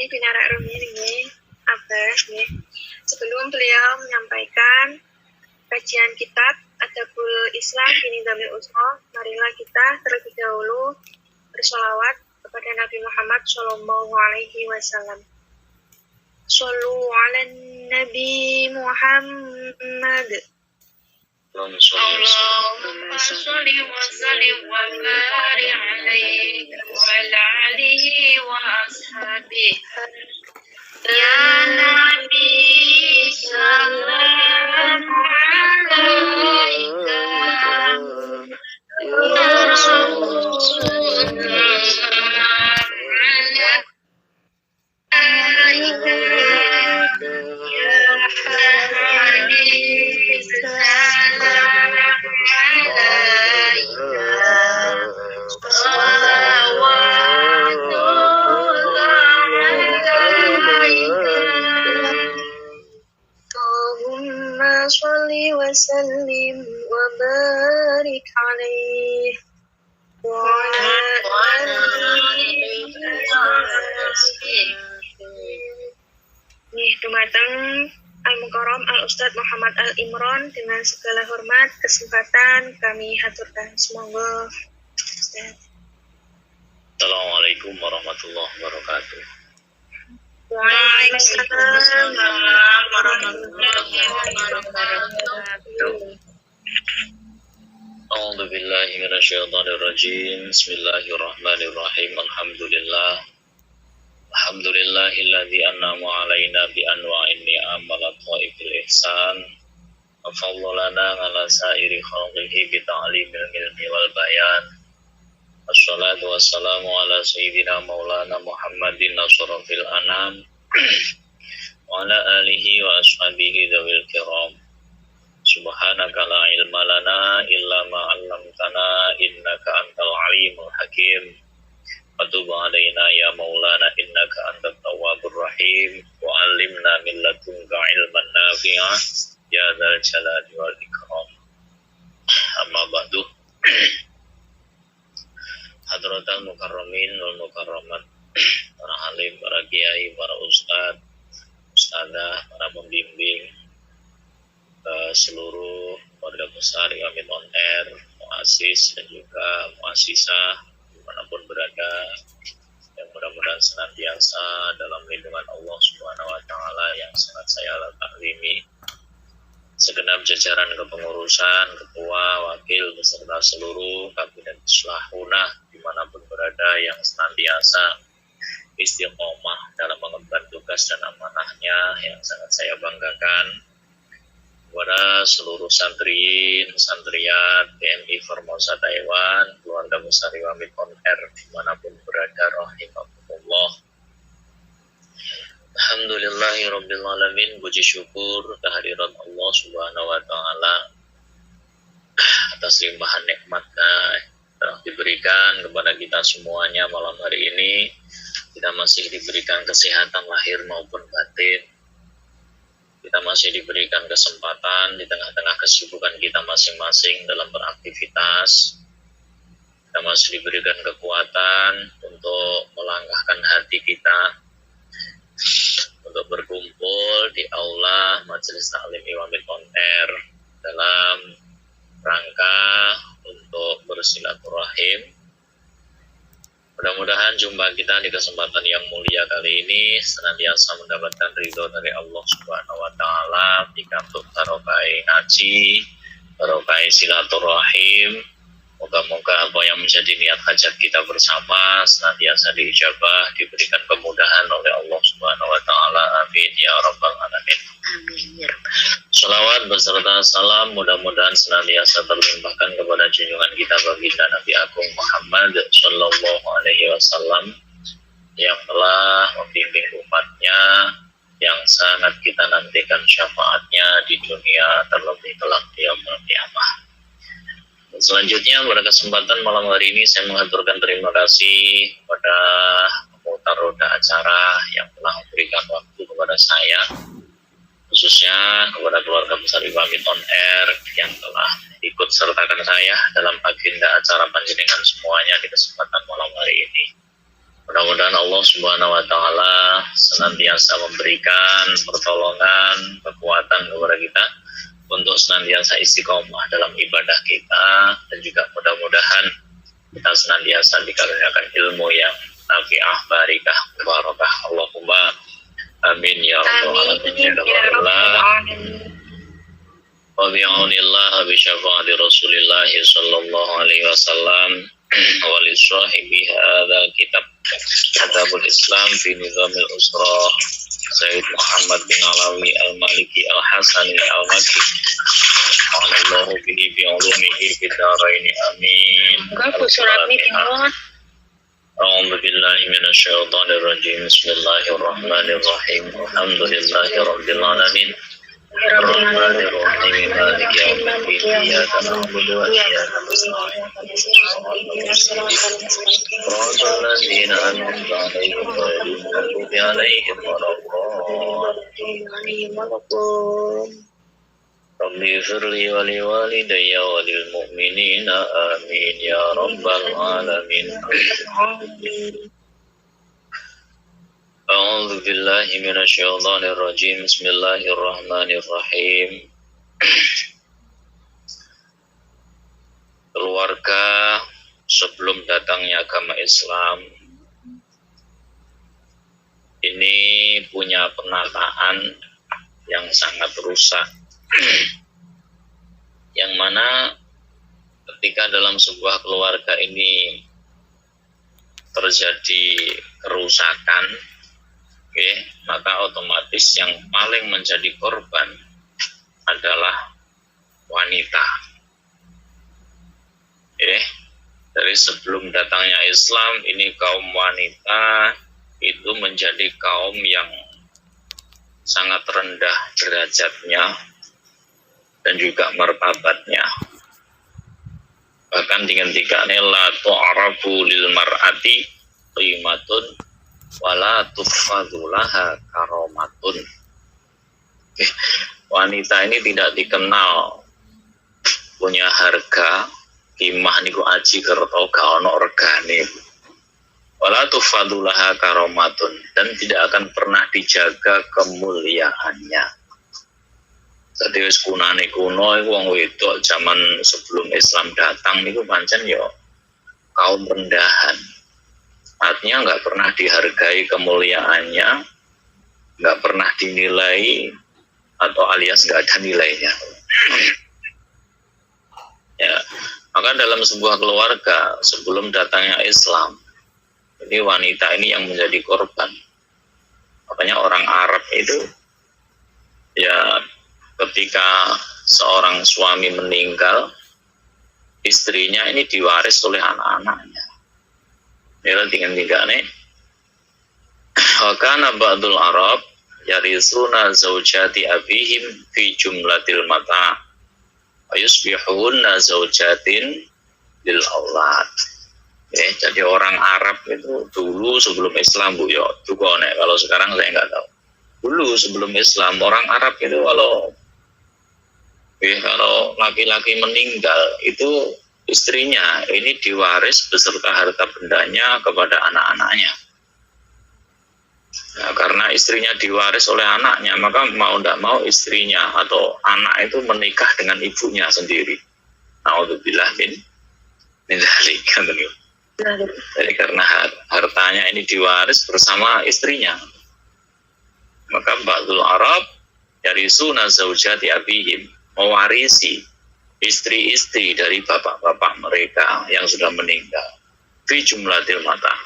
Ini Binara Rumi ini Abbas nih. Sebelum beliau menyampaikan kajian kitab Adabul Islam di Nizamil Usra, marilah kita terlebih dahulu bersolawat kepada Nabi Muhammad Sallallahu Alaihi Wasallam. Sallu ala Nabi Muhammad. Allahumma sholli wa sallim wa barik alaihi wa ala alihi wa ashabihi. Ya Nabi salam alaika, ya Rasul alaika, ya Habib salam alaika, Allahumma sholli wa sallim wa barik alaihi wa ala alihi Nih dumateng Al-Mukarram Al-Ustadz Muhammad Al-Imron, dengan segala hormat kesempatan kami haturkan. Semoga Assalamualaikum warahmatullahi wabarakatuh. Waalaikumsalam warahmatullahi wabarakatuh. A'udzu billahi minasyaitonir rajim. Bismillahirrahmanirrahim. Alhamdulillahilladzi an'ama 'alaina bi anwa'in ni'amal taifil ihsan. Wa faddalana 'ala sa'iri khalqihi bi ta'limil ilmi wal bayan. Wassalatu wassalamu ala sayyidina maulana Muhammadin nasrafil anam wa ala alihi wa ashabihi dzawil kiram. Subhanaka la ilma lana illa ma 'allamtana innaka antal alimul hakim. Wa tub 'alaina ya maulana innaka antat tawwabur rahim wa 'allimna min ladunka ilman nafi'a ya dzal jalali wal ikram. Amma ba'du. Hadratal mukarramin wal mukarramat, para alim, para kiai, para ustadz, ustadzah, para pembimbing, seluruh warga besar Iwamit On Air, muassis dan juga muassisah dimanapun berada, yang mudah-mudahan senantiasa dalam lindungan Allah Subhanahu Wa Taala yang sangat saya taklimi. Segenap jajaran kepengurusan, ketua, wakil, beserta seluruh kabinet Islahunah dimanapun berada yang senantiasa istiqomah dalam mengemban tugas dan amanahnya yang sangat saya banggakan. Kepada seluruh santriin, santriat, PMI Formosa Taiwan, keluarga besar Iwamit On Air dimanapun berada, rahimahumullah. Alhamdulillahirabbil alamin, puji syukur kehadirat Allah Subhanahu wa taala atas limpahan nikmatnya telah diberikan kepada kita semuanya malam hari ini. Kita masih diberikan kesehatan lahir maupun batin. Kita masih diberikan kesempatan di tengah-tengah kesibukan kita masing-masing dalam beraktivitas. Kita masih diberikan kekuatan untuk melangkahkan hati kita untuk berkumpul di aula Majelis Taklim Iwamit On Air dalam rangka untuk bersilaturahim. Mudah-mudahan jumpa kita di kesempatan yang mulia kali ini senantiasa mendapatkan ridho dari Allah Subhanahu wa taala, dikandung barokah ngaji, barokah silaturahim. Moga-moga apa yang menjadi niat hajat kita bersama senantiasa diijabah, diberikan kemudahan oleh Allah Subhanahu wa taala. Amin ya rabbal alamin. Amin. Shalawat beserta salam mudah-mudahan senantiasa terlimpahkan kepada junjungan kita baginda Nabi Agung Muhammad Sallallahu Alaihi Wasallam yang telah membimbing umatnya, yang sangat kita nantikan syafaatnya di dunia terlebih kelak di yaumul qiyamah. Selanjutnya pada kesempatan malam hari ini saya mengaturkan terima kasih kepada pemutar roda acara yang telah memberikan waktu kepada saya, khususnya kepada keluarga besar Iwamit On Air yang telah ikut sertakan saya dalam agenda acara panjenengan semuanya di kesempatan malam hari ini. Mudah-mudahan Allah Subhanahu wa taala senantiasa memberikan pertolongan, kekuatan kepada kita untuk senantiasa istiqomah dalam ibadah kita, dan juga mudah-mudahan kita senantiasa dikaruniakan ilmu yang nafi'ah, barikah, barakah. Allahumma amin ya rabbal alamin. Wa bi'aunillah bi syafaati Rasulillah sallallahu alaihi wasallam wa li sahibi hadza kitabul Islam fi nizamil usrah Sayyid Muhammad bin Alawi al-Maliki al-Hasani al-Makki Allahu bihi bi ulumihi fid dharain amin. Surat ini dimulai. A'udzu billahi minasyaitonir rajim. Bismillahirrahmanirrahim. Alhamdulillahi rabbil alamin. Ar-Rahmanir Rahim. Maliki yaumiddin. Iyyaka na'budu wa iyyaka nasta'in. Shiratal ladzina an'amta 'alaihim ghairil maghdubi 'alaihim waladdallin. Rabbi firli wa li walidayya wa lil mu'minina amin ya rabbal alamin. A'udzu billahi minasyaitonir rajim. Bismillahirrahmanirrahim. Keluarga sebelum datangnya agama Islam ini punya penataan yang sangat rusak, yang mana ketika dalam sebuah keluarga ini terjadi kerusakan, maka otomatis yang paling menjadi korban adalah wanita. Dari sebelum datangnya Islam ini kaum wanita itu menjadi kaum yang sangat rendah derajatnya dan juga martabatnya. Bahkan dihentikan la tu'rafu lil mar'ati qimatun wala tufadulaha karomatun. Wanita ini tidak dikenal punya harga, kimah niku aji kerto gaono regane. Wala tufadulaha karomatun, dan tidak akan pernah dijaga kemuliaannya. Jadi wis kunane kuno iku wong wedok zaman sebelum Islam datang niku pancen yo kaum rendahan. Artinya nggak pernah dihargai kemuliaannya, nggak pernah dinilai, atau alias nggak ada nilainya. Ya, maka dalam sebuah keluarga sebelum datangnya Islam, ini wanita ini yang menjadi korban. Makanya orang Arab itu, ya ketika seorang suami meninggal, istrinya ini diwaris oleh anak-anaknya. Ini dengan tinggalnya. Wakana ba'dul Arab yarisuna zaujati abihim fi jumlatil mata wa yusbihunna zaujatin lil aulad. Jadi orang Arab itu dulu sebelum Islam, Bu, yo juga nek, kalau sekarang saya nggak tahu. Dulu sebelum Islam orang Arab itu kalau laki-laki meninggal itu istrinya ini diwaris beserta harta bendanya kepada anak-anaknya. Nah, karena istrinya diwaris oleh anaknya, maka mau tidak mau istrinya atau anak itu menikah dengan ibunya sendiri. Na'udzubillah min dzalik. Jadi karena hartanya ini diwaris bersama istrinya, maka ba'dul Arab yarisuna zaujati abihim, mewarisi istri-istri dari bapak-bapak mereka yang sudah meninggal fi jumlatil mata,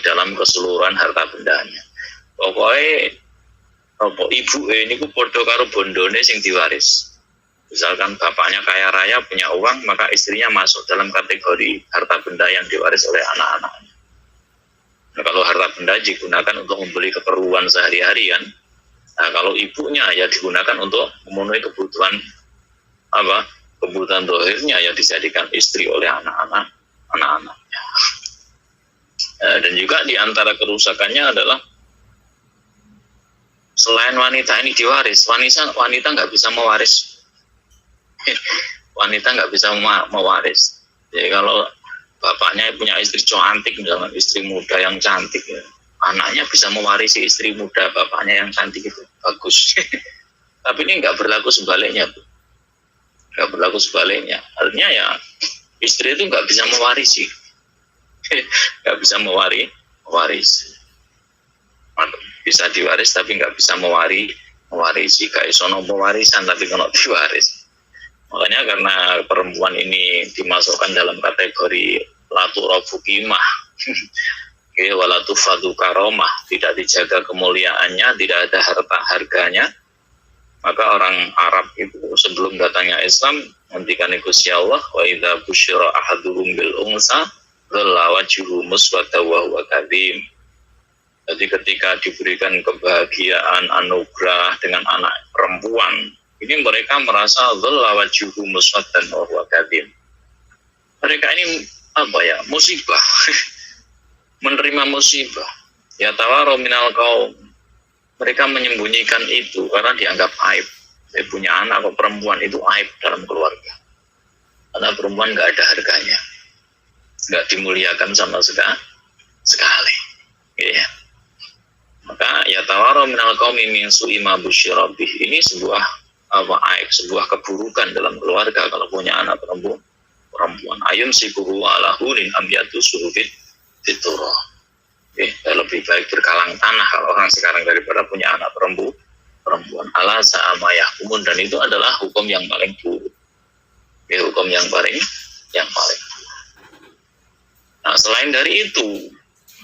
dalam keseluruhan harta bendanya. Pokoknya ibu ini ku podo karo bondone sing diwaris. Misalkan bapaknya kaya raya punya uang, maka istrinya masuk dalam kategori harta benda yang diwaris oleh anak-anaknya. Nah, kalau harta benda digunakan untuk membeli keperluan sehari-hari kan, nah kalau ibunya ya digunakan untuk memenuhi kebutuhan kebutuhan dohirnya, yang dijadikan istri oleh anak-anaknya. Dan juga di antara kerusakannya adalah selain wanita ini diwaris, wanita nggak bisa mewaris. Wanita nggak bisa mewaris. Jadi kalau bapaknya punya istri cantik, misalnya istri muda yang cantik, ya. Anaknya bisa mewarisi istri muda bapaknya yang cantik itu, bagus. Tapi ini nggak berlaku sebaliknya, Bu. Nggak berlaku sebaliknya. Artinya ya istri itu nggak bisa mewarisi, nggak bisa mewarisi. Bisa diwaris tapi nggak bisa mewarisi. Kayak sono pewarisan tapi kalau diwaris. Makanya karena perempuan ini dimasukkan dalam kategori latu rofukimah, walatu fadu karomah, tidak dijaga kemuliaannya, tidak ada harganya, maka orang Arab itu sebelum datangnya Islam menghentikan Gusti Allah, wa idza busyira ahaduhum bil unsa dhalla wajhuhu muswadda wa huwa kadhim. Jadi ketika diberikan kebahagiaan anugerah dengan anak perempuan, ini mereka merasa dhalla wajhuhu muswaddan wa huwa kadhim. Mereka ini musibah. Menerima musibah. Ya tawaro minal kaum. Mereka menyembunyikan itu karena dianggap aib. Saya punya anak atau perempuan itu aib dalam keluarga. Karena perempuan nggak ada harganya, nggak dimuliakan sama sekali. Ya. Maka ya tawaro minal kaum min su'i ma busyira bih. Ini sebuah aib, sebuah keburukan dalam keluarga kalau punya anak perempuan. Ayum sikuhu ala hunin amyatu suhufit fituro. Lebih baik berkalang tanah kalau orang sekarang daripada punya anak perempuan. Ala sa'amayah kumun, dan itu adalah hukum yang paling buruk. Hukum yang paling buruk. Nah, selain dari itu,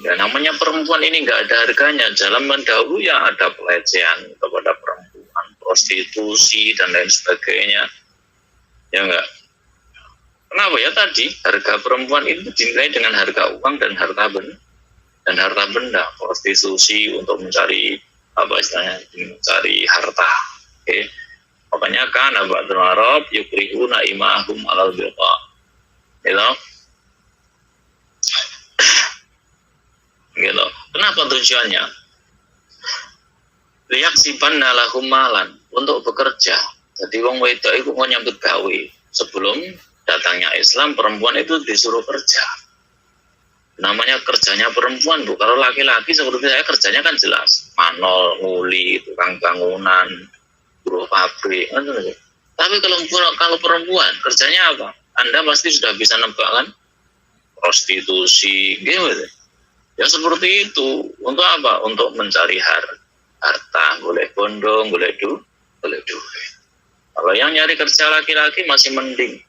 ya namanya perempuan ini nggak ada harganya. Dalam mendahulu ya ada pelecehan kepada perempuan, prostitusi dan lain sebagainya. Ya enggak. Kenapa ya tadi harga perempuan itu dinilai dengan harga uang dan harta benda, prostitusi untuk mencari mencari harta. Makanya kan Abadul Arab yukrihuna imahum alal bilqa. Gitu. Kenapa tujuannya? Liyaksibanna lahum malan, untuk bekerja. Jadi wong wedok iku mau nyambut gawe. Sebelum datangnya Islam, perempuan itu disuruh kerja. Namanya kerjanya perempuan, Bu. Kalau laki-laki seperti saya kerjanya kan jelas. Manol, nguli, tukang bangunan, buruh pabrik. Tapi kalau perempuan, kerjanya apa? Anda pasti sudah bisa nebak kan? Prostitusi, gitu. Ya seperti itu. Untuk apa? Untuk mencari harta. Boleh bondong, boleh duit. Kalau yang nyari kerja laki-laki masih mending.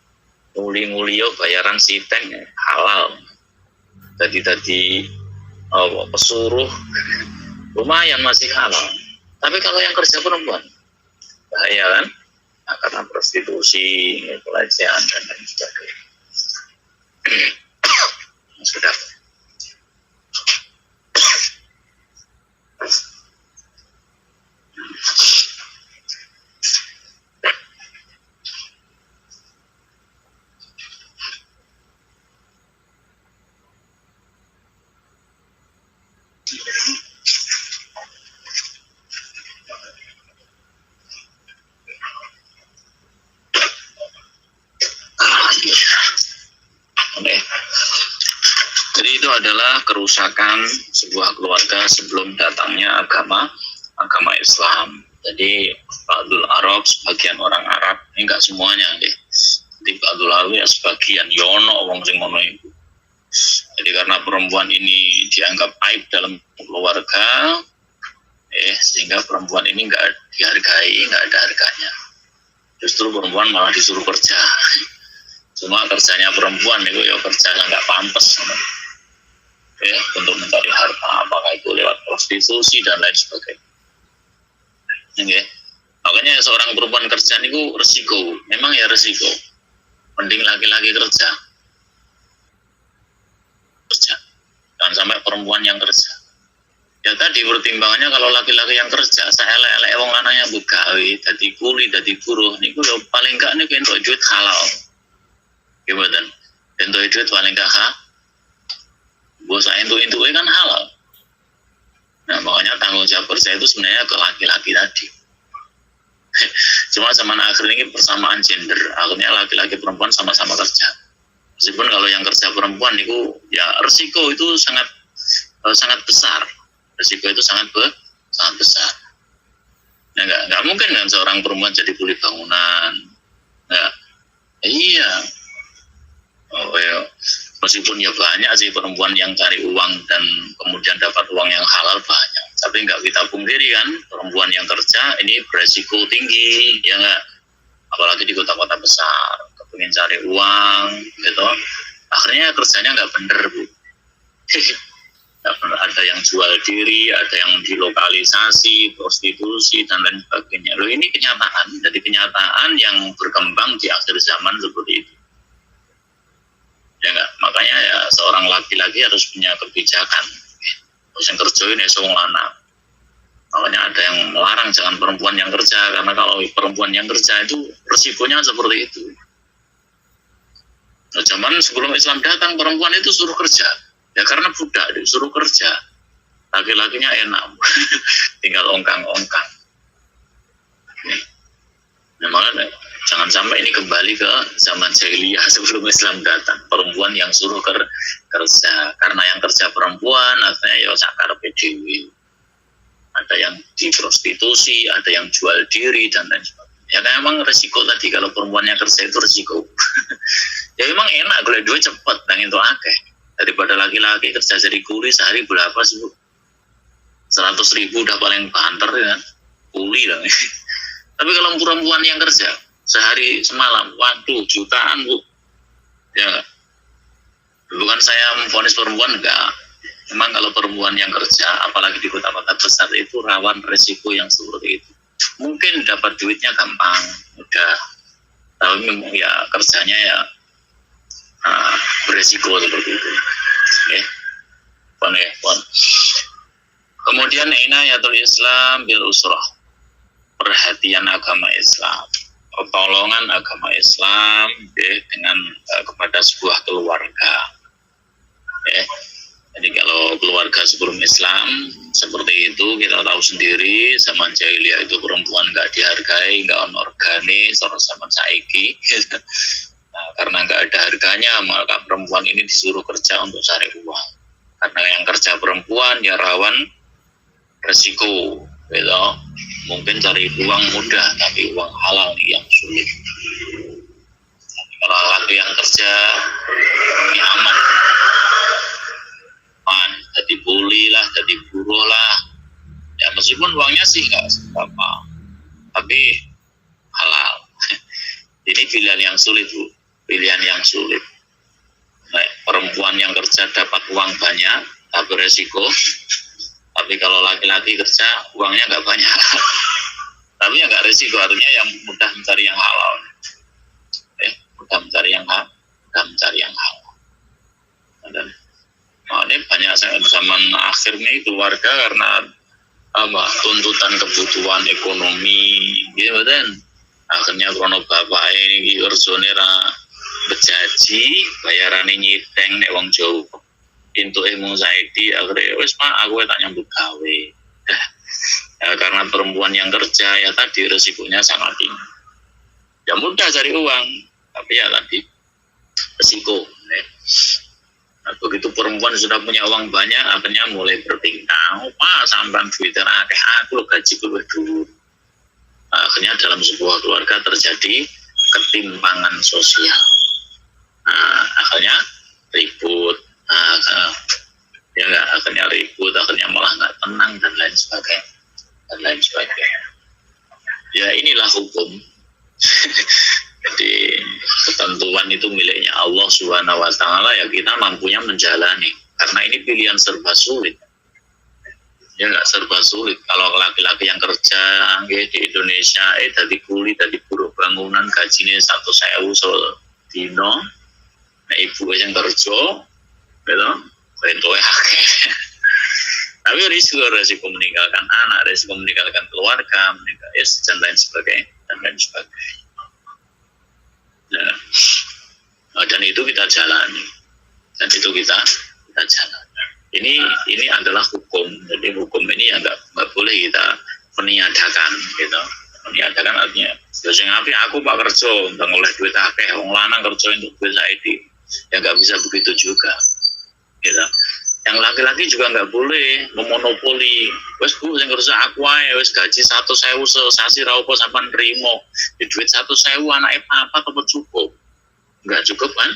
Nguli-nguli bayaran siteng halal. Tadi pesuruh lumayan masih halal. Tapi kalau yang kerja perempuan bahaya kan? Nah, karena prostitusi, pelecehan dan lain sebagainya. Sudah. Jadi itu adalah kerusakan sebuah keluarga sebelum datangnya agama Islam. Jadi Ba'dul Arab, sebagian orang Arab, ini enggak semuanya deh. Jadi Ba'dul Arab ya sebagian yono wong sing ngono iku. Jadi karena perempuan ini dianggap aib dalam keluarga, sehingga perempuan ini enggak dihargai, enggak ada harganya. Justru perempuan malah disuruh kerja. Cuma kerjanya perempuan itu ya kerjanya nggak pantas, untuk mencari harta, apakah itu lewat prostitusi dan lain sebagainya. Makanya seorang perempuan kerja itu resiko, memang ya resiko. Mending laki-laki kerja, jangan sampai perempuan yang kerja. Ya tadi pertimbangannya kalau laki-laki yang kerja, saya elek-elek wong lanangnya begawe, dadi kuli, dadi buruh, niku ya paling enggak niku entuk duit halal. Gimana? Entuk duit paling enggak bosa itu kan halal. Nah makanya tanggung jawab kerja itu sebenarnya ke laki-laki tadi. Cuma zaman akhir ini persamaan gender, akhirnya laki-laki perempuan sama-sama kerja, Meskipun kalau yang kerja perempuan itu ya resiko itu sangat besar. Resiko itu sangat besar. Ya, nggak mungkin kan seorang perempuan jadi kuli bangunan. Nggak. Iya. Oh ya. Meskipun ya banyak sih perempuan yang cari uang dan kemudian dapat uang yang halal banyak. Tapi nggak kita pungkiri kan, perempuan yang kerja ini beresiko tinggi, ya nggak? Apalagi di kota-kota besar, kepingin cari uang, gitu. Akhirnya kerjanya nggak bener, Bu. Nggak bener. Ada yang jual diri, ada yang dilokalisasi, prostitusi, dan lain sebagainya. Loh ini kenyataan, jadi kenyataan yang berkembang di akhir zaman seperti itu. Ya enggak, makanya ya seorang laki-laki harus punya kebijakan. Terus yang kerja ini semua anak. Makanya ada yang melarang jangan perempuan yang kerja, karena kalau perempuan yang kerja itu resikonya seperti itu. Nah, zaman sebelum Islam datang perempuan itu suruh kerja, ya karena budak disuruh kerja. Laki-lakinya enak, tinggal ongkang-ongkang. Nah, makanya jangan sampai ini kembali ke zaman jahiliyah sebelum Islam datang. Perempuan yang suruh kerja. Karena yang kerja perempuan, artinya ya sakar PDW. Ada yang diprostitusi, ada yang jual diri, dan lain sebagainya. Ya kan emang resiko tadi, kalau perempuan yang kerja itu resiko. Ya emang enak, kalau duit cepat, dan itu akeh. Daripada laki-laki kerja jadi kuli sehari berapa sih, Bu? 100.000 udah paling banter ya kan? Kuli lah. Tapi kalau perempuan yang kerja sehari semalam, waduh jutaan, Bu. Ya, bukan saya memvonis perempuan, enggak. Memang kalau perempuan yang kerja, apalagi di kota-kota besar itu rawan resiko yang seperti itu. Mungkin dapat duitnya gampang, mudah. Tapi memang ya kerjanya ya beresiko seperti itu. Oke, Kemudian inayatul Islam bil usrah. Perhatian agama Islam, pertolongan agama Islam dengan kepada sebuah keluarga. Jadi kalau keluarga sebelum Islam seperti itu kita tahu sendiri, zaman jahiliyah itu perempuan nggak dihargai, nggak organis, orang zaman saiki. Nah, karena nggak ada harganya maka perempuan ini disuruh kerja untuk cari uang. Karena yang kerja perempuan ya rawan resiko, gitu. Mungkin cari uang mudah, tapi uang halal yang sulit. Kalau laki yang kerja, ini aman. Jadi bully lah, jadi buruh lah. Ya meskipun uangnya sih nggak apa, tapi halal. Ini pilihan yang sulit, Bu. Pilihan yang sulit. Nah, perempuan yang kerja dapat uang banyak, tapi resiko. Tapi kalau laki-laki kerja uangnya nggak banyak, tapi ya nggak resiko, artinya yang mudah mencari yang halal, mudah mencari yang halal. Dan ini banyak zaman akhir nih keluarga karena tuntutan kebutuhan ekonomi, gitu kan. Akhirnya krono bapak ini kerjane ra bejaji, bayarane nyiteng nek wong Jawa. Pintu emong saiki akhirnya wis Pak aku tak nyambut gawe. Ya, karena perempuan yang kerja ya tadi resikonya sangat tinggi. Ya mudah cari uang, tapi ya tadi resiko. Nah, begitu perempuan sudah punya uang banyak, akhirnya mulai bertingkah. Pak sampean duit akeh, aku gaji kuwi dulu. Akhirnya dalam sebuah keluarga terjadi ketimpangan sosial. Nah, akhirnya ribut. Ya nggak, akhirnya ribut, akhirnya malah nggak tenang dan lain sebagainya. Ya inilah hukum. Jadi ketentuan itu miliknya Allah Subhanahu Wa Taala, ya kita mampunya menjalani. Karena ini pilihan serba sulit. Ya nggak, serba sulit. Kalau laki-laki yang kerja di Indonesia, tadi kuli, tadi buruh bangunan, gajinya 1.000 dino, nah ibu yang kerja, gitu, bentuknya akeh. Tapi resiko meninggalkan anak, resiko meninggalkan keluarga, dan lain sebagainya, Nah, dan itu kita jalani, dan itu kita jalani. Ini adalah hukum. Jadi hukum ini ya nggak boleh kita meniadakan, gitu. Meniadakan artinya, sing api aku pak kerja, nggak ngoleh duit akeh, wong lanang kerja untuk duit saiki. ya nggak bisa begitu juga, gitu. Yang laki-laki juga nggak boleh memonopoli. Wes bu, yang rusak aku aja, wes gaji 1.000 sasi raupo sampan terima, di duit 1.000 anaknya apa tetap cukup? Nggak cukup kan?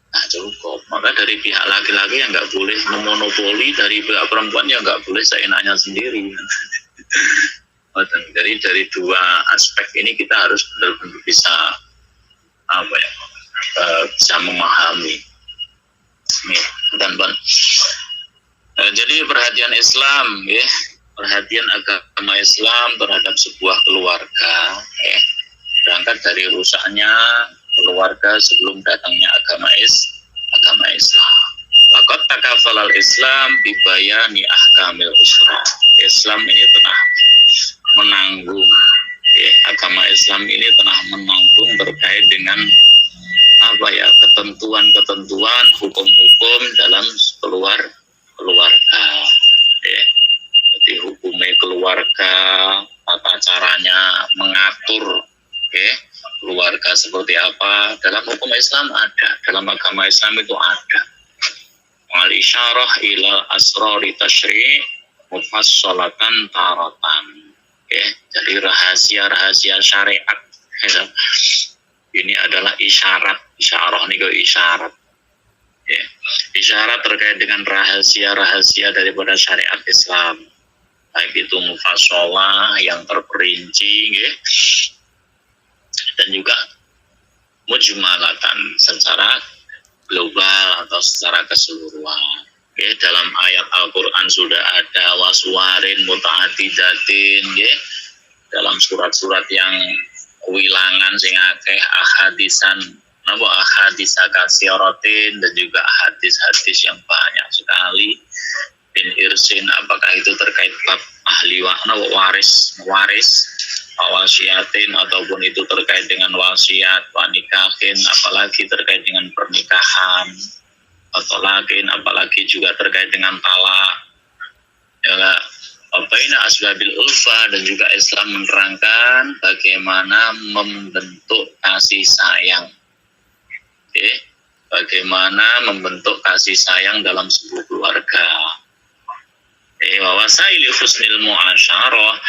Nggak cukup. Maka dari pihak laki-laki yang nggak boleh memonopoli, dari pihak perempuan yang nggak boleh seenaknya sendiri. Jadi dari dua aspek ini kita harus benar-benar bisa bisa memahami. Dan jadi perhatian Islam, ya, perhatian agama Islam terhadap sebuah keluarga, ya, berangkat dari rusaknya keluarga sebelum datangnya agama Islam. Laqad takafalal Islam bibayani ahkamil usra. Islam ini telah menanggung, ya, agama Islam ini telah menanggung terkait dengan ketentuan-ketentuan hukum-hukum dalam keluarga, ya. Jadi hukumnya keluarga, tata caranya mengatur, ya, keluarga seperti apa dalam hukum Islam ada, dalam agama Islam itu ada. Al-isyarah ila asrari tasyri' mufassalatan taratan, ya. Jadi rahasia-rahasia syariat, ya. Ini adalah isyarah nih kok isyarat. Ya. Isyarat terkait dengan rahasia-rahasia daripada syariat Islam. Baik itu mufassalah yang terperinci, ya. Dan juga mujmalatan secara global atau secara keseluruhan. Ya, dalam ayat Al-Quran sudah ada waswarin muta'atidatin, ya. Dalam surat-surat yang wilangan sing akeh ahadisa katsiratin, dan juga hadis-hadis yang banyak sekali bin irsin, apakah itu terkait bab ahli waris wasiatin, ataupun itu terkait dengan wasiat wanikahin, apalagi terkait dengan pernikahan atau lakin, apalagi juga terkait dengan talak, ya. Baina asbabil ulfa, dan juga Islam menerangkan bagaimana membentuk kasih sayang, bagaimana membentuk kasih sayang dalam sebuah keluarga, wa wasaili husnil mu'asyarah,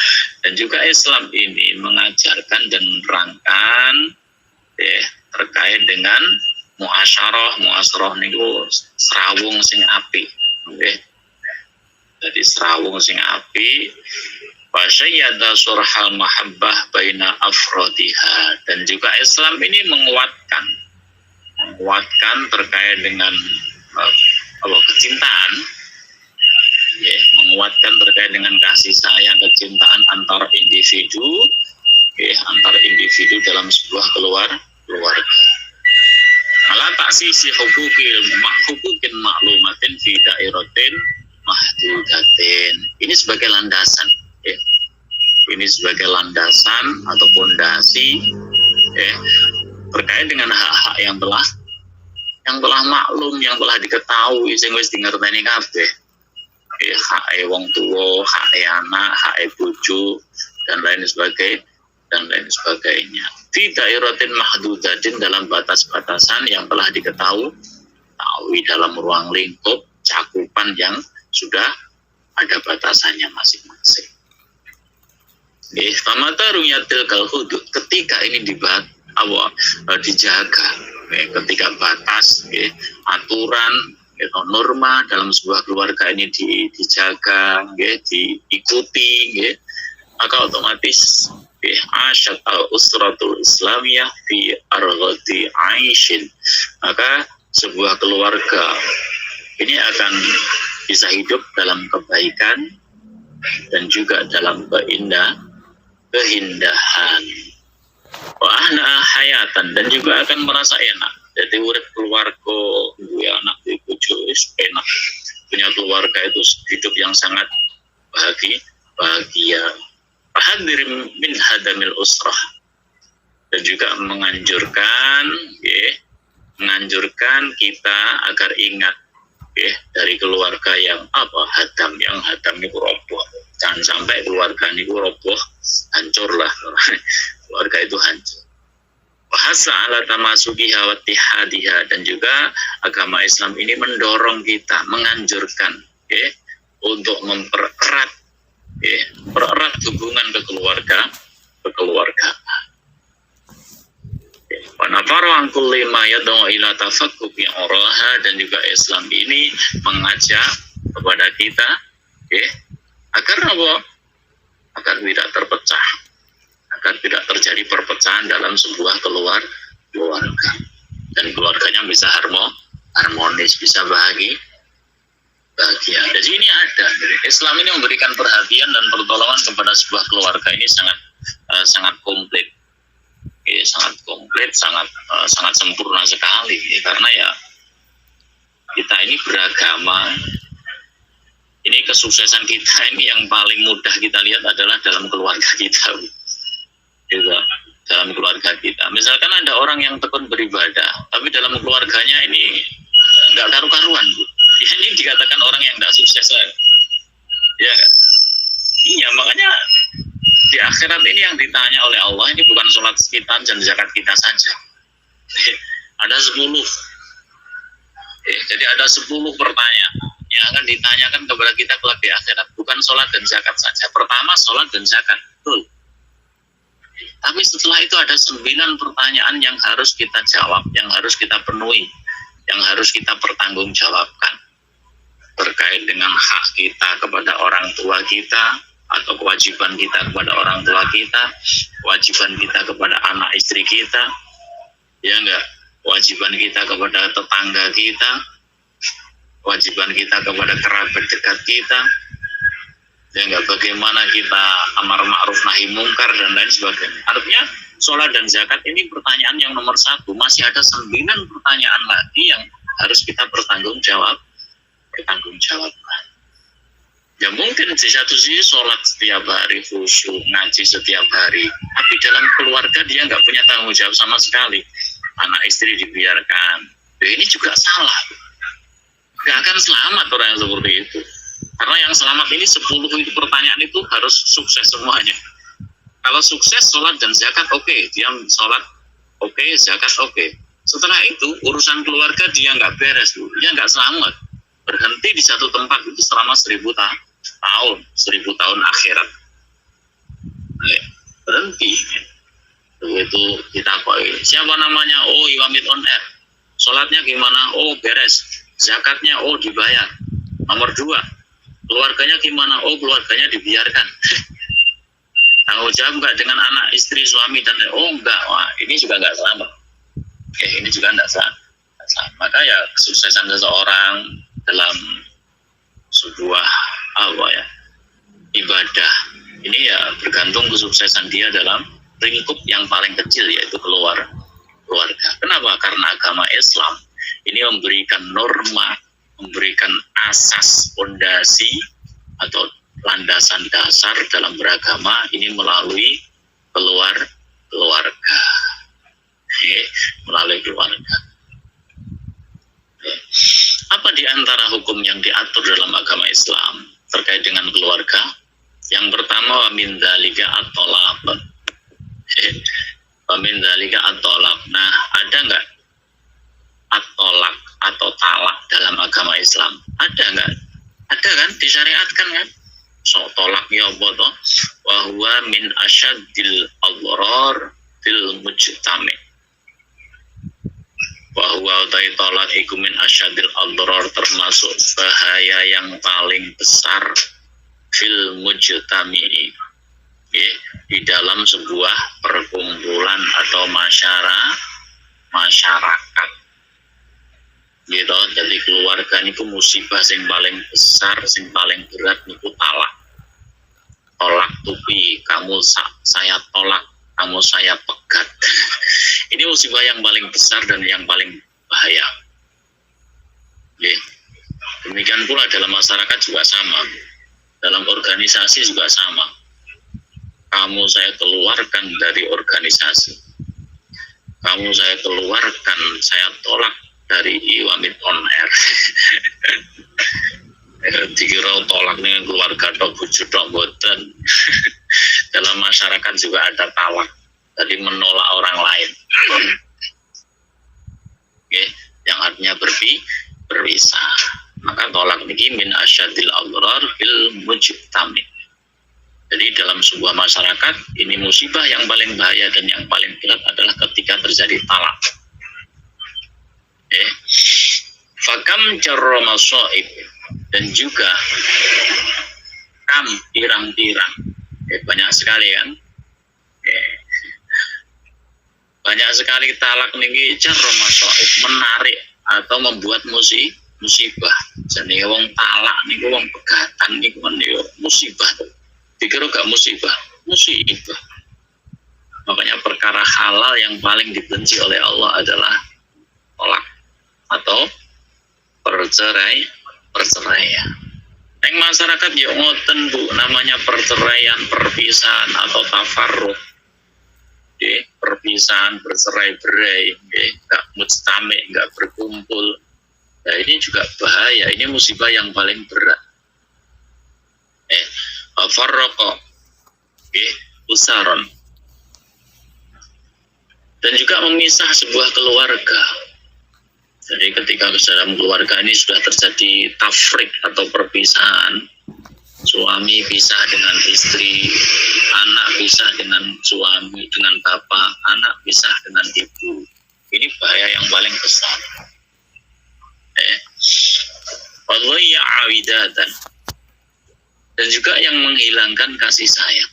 dan juga Islam ini mengajarkan dan menerangkan, terkait dengan mu'asyarah niku serawung sing apik, jadi serawung sing api, wasyayada surhal mahabbah baina afrodiha, dan juga Islam ini menguatkan terkait dengan kecintaan, ya, menguatkan terkait dengan kasih sayang, kecintaan antar individu, ya, antar individu dalam sebuah keluarga. Ala taksisi hukukin maklumatin fi dairatin mahdudatin. Ini sebagai landasan, ya. Ini sebagai landasan atau pondasi, ya, terkait dengan hak-hak yang telah maklum, yang telah diketahui, sing wis dingerteni kabeh. Ya, hak wong tuwa, hak anak, hak bojo, dan lain sebagainya. Fi dairatin mahdudatin, dalam batas-batasan yang telah diketahui dalam ruang lingkup cakupan yang sudah ada batasannya masing-masing. Famata ruyatil kalhudud, ketika ini dijaga, ketika batas, aturan, norma dalam sebuah keluarga ini dijaga, diikuti, maka otomatis asyad al-usratul islamiyah fi arghati aishin, maka sebuah keluarga ini akan bisa hidup dalam kebaikan dan juga dalam keindahan. Wahna hayatan, dan juga akan merasa enak. Jadi urip keluarga, duwe anak, duwe bojo, enak. Punya keluarga itu hidup yang sangat bahagia. Hadir min hadamil usrah, dan juga menganjurkan kita agar ingat, dari keluarga yang hadam itu roboh. Jangan sampai keluarga ini roboh, hancurlah. Keluarga itu hancur. Bahasa ala tamasukiha wa ittihadiha, dan juga agama Islam ini mendorong kita, menganjurkan untuk mempererat hubungan kekeluargaan. Wa nafaru an kulli ma yad'u ila tafakkuki uraha, dan juga Islam ini mengajak kepada kita agar apa? Agar tidak terpecah, agar tidak terjadi perpecahan dalam sebuah keluarga, dan keluarganya bisa harmonis, bisa bahagia. Jadi ini ada, Islam ini memberikan perhatian dan pertolongan kepada sebuah keluarga ini sangat komplit, sangat sempurna sekali, karena ya kita ini beragama. Ini kesuksesan kita ini yang paling mudah kita lihat adalah dalam keluarga kita, gitu. Dalam keluarga kita. Misalkan ada orang yang tekun beribadah, tapi dalam keluarganya ini nggak karu-karuan, Bu. Ya, ini dikatakan orang yang nggak sukses lah. Ya nggak? Iya, makanya di akhirat ini yang ditanya oleh Allah ini bukan sholat kita dan zakat kita saja. Ada 10. Jadi ada 10 pertanyaan yang akan ditanyakan kepada kita kelak di akhirat, bukan sholat dan zakat saja. Pertama sholat dan zakat, betul. Tapi setelah itu ada 9 pertanyaan yang harus kita jawab, yang harus kita penuhi, yang harus kita pertanggungjawabkan terkait dengan hak kita kepada orang tua kita, atau kewajiban kita kepada orang tua kita, kewajiban kita kepada anak istri kita, ya enggak, kewajiban kita kepada tetangga kita, kewajiban kita kepada kerabat dekat kita, ya enggak, bagaimana kita amar ma'ruf nahi mungkar dan lain sebagainya. Artinya sholat dan zakat ini pertanyaan yang nomor 1. Masih ada 9 pertanyaan lagi yang harus kita pertanggungjawabkan. Ya mungkin di satu sisi sholat setiap hari, khusyuk, ngaji setiap hari, tapi dalam keluarga dia nggak punya tanggung jawab sama sekali. Anak istri dibiarkan. Ya, ini juga salah. Nggak akan selamat orang yang seperti itu. Karena yang selamat ini 10 itu pertanyaan itu harus sukses semuanya. Kalau sukses sholat dan zakat oke, dia sholat oke, zakat oke. Setelah itu urusan keluarga dia nggak beres, dia nggak selamat. Berhenti di satu tempat itu selama 1000 tahun, 1000 tahun akhirat. Berhenti. Begitu kita koi, siapa namanya? Oh, Iwamit on air. Sholatnya gimana? Oh, beres. Zakatnya oh dibayar. Nomor 2, keluarganya gimana? Oh, keluarganya dibiarkan. Tanggung jawab nggak dengan anak, istri, suami, dan oh enggak. Wah, ini juga nggak selamat. Ini juga nggak selamat. Maka ya kesuksesan seseorang dalam sebuah ibadah ini ya bergantung kesuksesan dia dalam lingkup yang paling kecil, yaitu keluarga. Kenapa? Karena agama Islam ini memberikan norma, memberikan asas, fondasi atau landasan dasar dalam beragama ini melalui keluarga. Melalui keluarga. Apa di antara hukum yang diatur dalam agama Islam terkait dengan keluarga? Yang pertama, wa min dzalika at-thalaq. Wa min dzalika at-thalaq. Nah, ada enggak at-thalaq atau talak dalam agama Islam? Ada enggak? Ada kan? Disyariatkan kan? So, tolak ya apa toh? Wa huwa min asyaddil adrar fil mujtama'. Bahwa tolak iku min asyadil adrar, termasuk bahaya yang paling besar fil mujtami, di dalam sebuah perkumpulan atau masyarakat. Gitu. Jadi keluarga niku musibah yang paling besar, yang paling berat niku talak. Tolak tupi, kamu saya tolak, kamu saya pegat. Ini musibah yang paling besar dan yang paling bahaya. Demikian pula dalam masyarakat juga sama, dalam organisasi juga sama. Kamu saya keluarkan dari organisasi, kamu saya keluarkan, saya tolak dari Iwamit on air. Dikira tolak dengan keluarga tok bojo tok boten. Dalam masyarakat juga ada talak. tadi menolak orang lain. Oke, yang artinya berpisah. Maka tolak niki min asyadil adrar fil mujtami. Jadi dalam sebuah masyarakat ini musibah yang paling bahaya dan yang paling berat adalah ketika terjadi talak. Fakam jarra masaib, dan juga kam pirang-pirang. Banyak sekali kan. Banyak sekali talak niki jarra masaib, menarik atau membuat musibah. Jadi wong talak niku wong pegatan niku kan musibah. Dikira gak musibah. Makanya perkara halal yang paling dibenci oleh Allah adalah talak atau perceraian. Yang masyarakat ya ngoten Bu, namanya perceraian, perpisahan atau tafarruq. Perpisahan, bercerai-berai, gak mujtami, gak berkumpul. Nah, ini juga bahaya, ini musibah yang paling berat. Farraqa usaron, dan juga memisah sebuah keluarga. Jadi ketika dalam keluarga ini sudah terjadi tafrik atau perpisahan, suami pisah dengan istri, anak pisah dengan suami, dengan bapak, anak pisah dengan ibu. Ini bahaya yang paling besar. Wallahi awidatan, dan juga yang menghilangkan kasih sayang.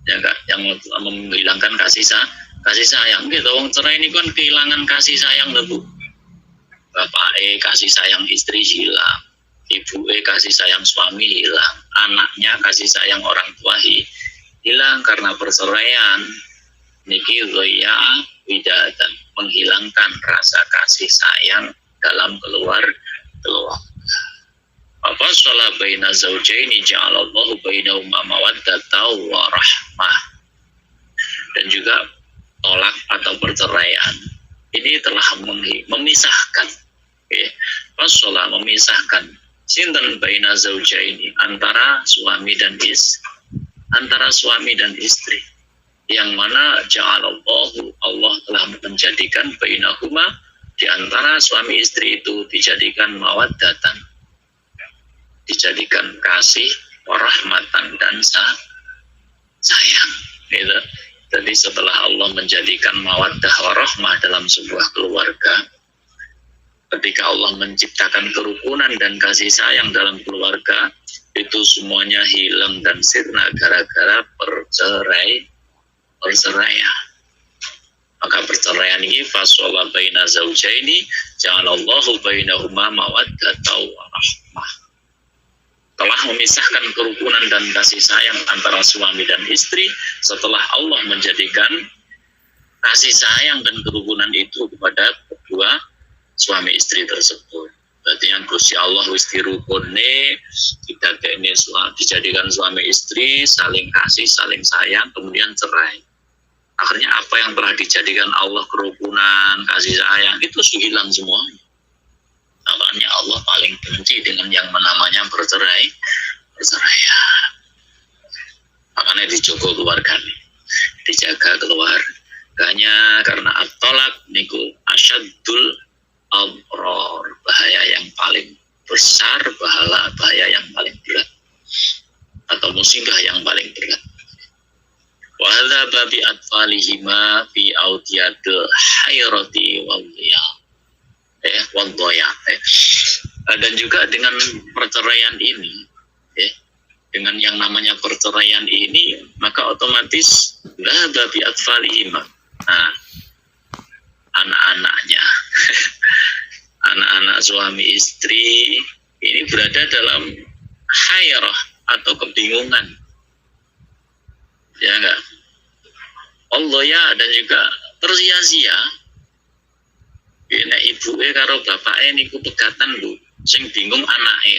Ya enggak, yang menghilangkan kasih sayang. Gitu, wong cerai ini kan kehilangan kasih sayang lho, Bu. Bapak kasih sayang istri hilang, ibu kasih sayang suami hilang, anaknya kasih sayang orang tua hilang karena perceraian. Niki ghaya widatan, menghilangkan rasa kasih sayang dalam keluarga. Apa sholah baina zawjaini ja'alallahu bainahuma mawaddatan wa rahmah. Dan juga tolak atau perceraian ini telah memisahkan, sholah memisahkan sinten baina zawjaini, antara suami dan istri, yang mana ja'alallahu, Allah telah menjadikan bainahuma, di antara suami istri itu dijadikan mawaddatan, dijadikan kasih, warahmatan, dan sayang. Gitu. Jadi setelah Allah menjadikan mawaddah warahmah dalam sebuah keluarga, ketika Allah menciptakan kerukunan dan kasih sayang dalam keluarga, itu semuanya hilang dan sirna gara-gara perceraian. Maka perceraian ini fasola baina zawjaini ja'alallahu bainahuma mawaddatan wa rahmah, telah memisahkan kerukunan dan kasih sayang antara suami dan istri setelah Allah menjadikan kasih sayang dan kerukunan itu kepada kedua suami istri tersebut. Berarti yang Gusti Allah wis dirukune, kita ini dijadikan suami istri, saling kasih, saling sayang, kemudian cerai. Akhirnya apa yang telah dijadikan Allah kerukunan, kasih sayang, itu hilang semuanya. Makanya Allah paling benci dengan yang namanya perceraian. Makanya dijaga keluarganya, dijaga keluarganya, karena at-talaq niku asyadul adrar, bahaya yang paling besar, bahaya yang paling berat, atau musibah yang paling berat. Wa hadza babi atfalihima fi audiyadil hayrati wal dan juga dengan perceraian ini, dengan yang namanya perceraian ini, maka otomatis la babi atfalihima, nah anak-anaknya anak-anak suami istri ini berada dalam hayrah atau kebingungan, ya enggak, Allah ya, dan juga tersia-sia. Nek ibuke karo bapake niku pegatan lho, sing bingung anake.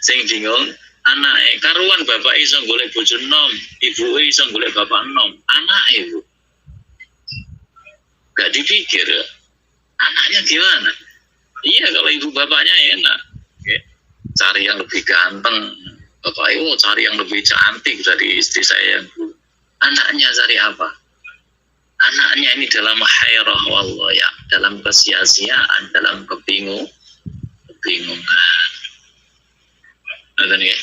Sing bingung anake, karuan bapak iso golek bojo nom, ibuke iso golek bapak nom, anake Bu. Gak dipikir anaknya gimana? Iya, kalau ibu bapaknya enak, cari yang lebih ganteng, bapak cari yang lebih cantik dari istri saya yang dulu. Anaknya cari apa? Anaknya ini dalam hairah wallah ya, dalam kesia-siaan, dalam kebingungan. Ngerti ya?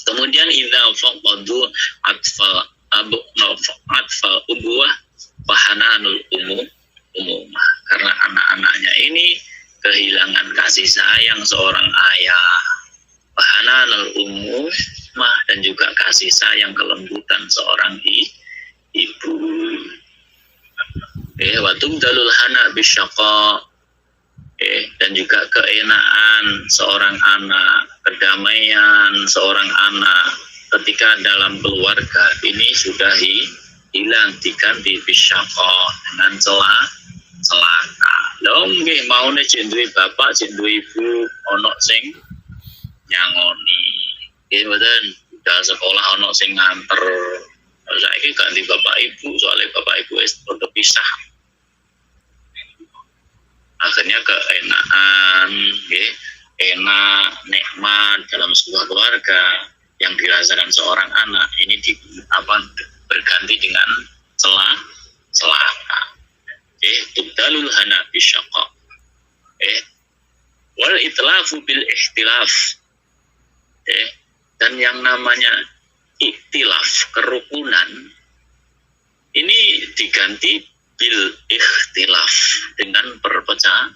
Kemudian idza faqadu atfal ubuwah wahananul umumah. Karena anak-anaknya ini kehilangan kasih sayang seorang ayah, wahananul umumah, dan juga kasih sayang kelembutan seorang ibu. Watum dalul hana bisyaqa, dan juga keenaan seorang anak, kedamaian seorang anak ketika dalam keluarga ini sudah hilang, diganti bisyaqa dengan celaka. Lho nggih maune jendui bapak, jendui ibu, ono sing nyangoni. Nggih mboten, udah sekolah ono sing nganter. Saiki ganti bapak ibu, soalnya bapak ibu wis pisah. Akhirnya keenaan, enak, nikmat dalam sebuah keluarga yang dirasakan seorang anak ini berganti dengan celaka. Tubdalul hana bisyaqa. Wal itlafu bil ikhtilaf. Dan yang namanya ikhtilaf, kerukunan, ini diganti bil ikhtilaf dengan perpecahan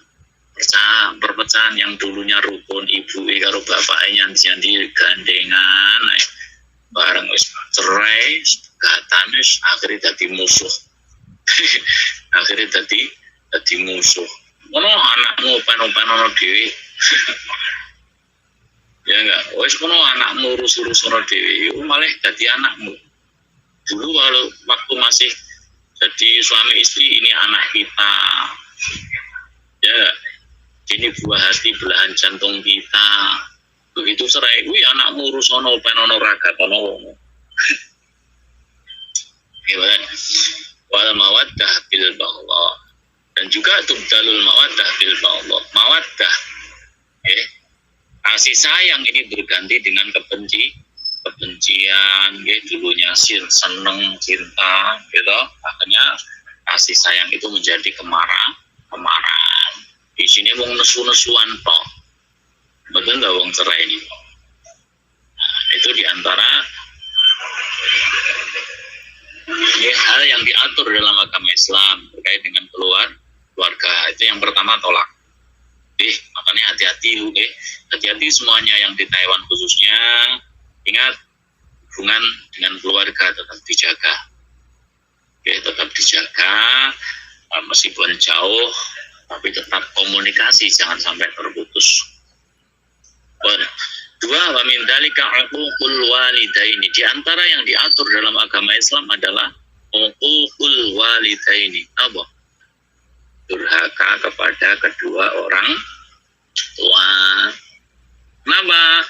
yang dulunya rukun, ibu karo bapaknya janji gandengan, bareng wis cerai, gatane akhirnya jadi musuh. Akhirnya jadi musuh. Ngono anakmu peno-peno dhewe. Ya enggak, wis ngono anakmu urus-urus ono dhewe, malah jadi anakmu. Dulu kalau waktu masih jadi suami istri, ini anak kita, ya, ini buah hati, belahan jantung kita. Begitu cerai, wih anakmu urus ono penono raga tono. Gimana? Wal mawaddah bil ba'dha, dan juga tubdalul mawaddah bil ba'dha. Mawaddah, kasih sayang ini berganti dengan kebencian, dulunya seneng, cinta, gitu. Akhirnya kasih sayang itu menjadi kemarahan. Di sini wong nesu-nesuan toh, betul nggak wong cerai ini? Nah, itu diantara hal yang diatur dalam agama Islam terkait dengan keluarga. Itu yang pertama, tolak. Makanya hati-hati semuanya yang di Taiwan khususnya, ingat hubungan dengan keluarga tetap dijaga. Tetap dijaga, meskipun jauh, tapi tetap komunikasi, jangan sampai terputus. Dua, wa min dzalika uququl walidaini. Di antara yang diatur dalam agama Islam adalah uququl walidaini. Apa? Durhaka kepada kedua orang tua. Kenapa?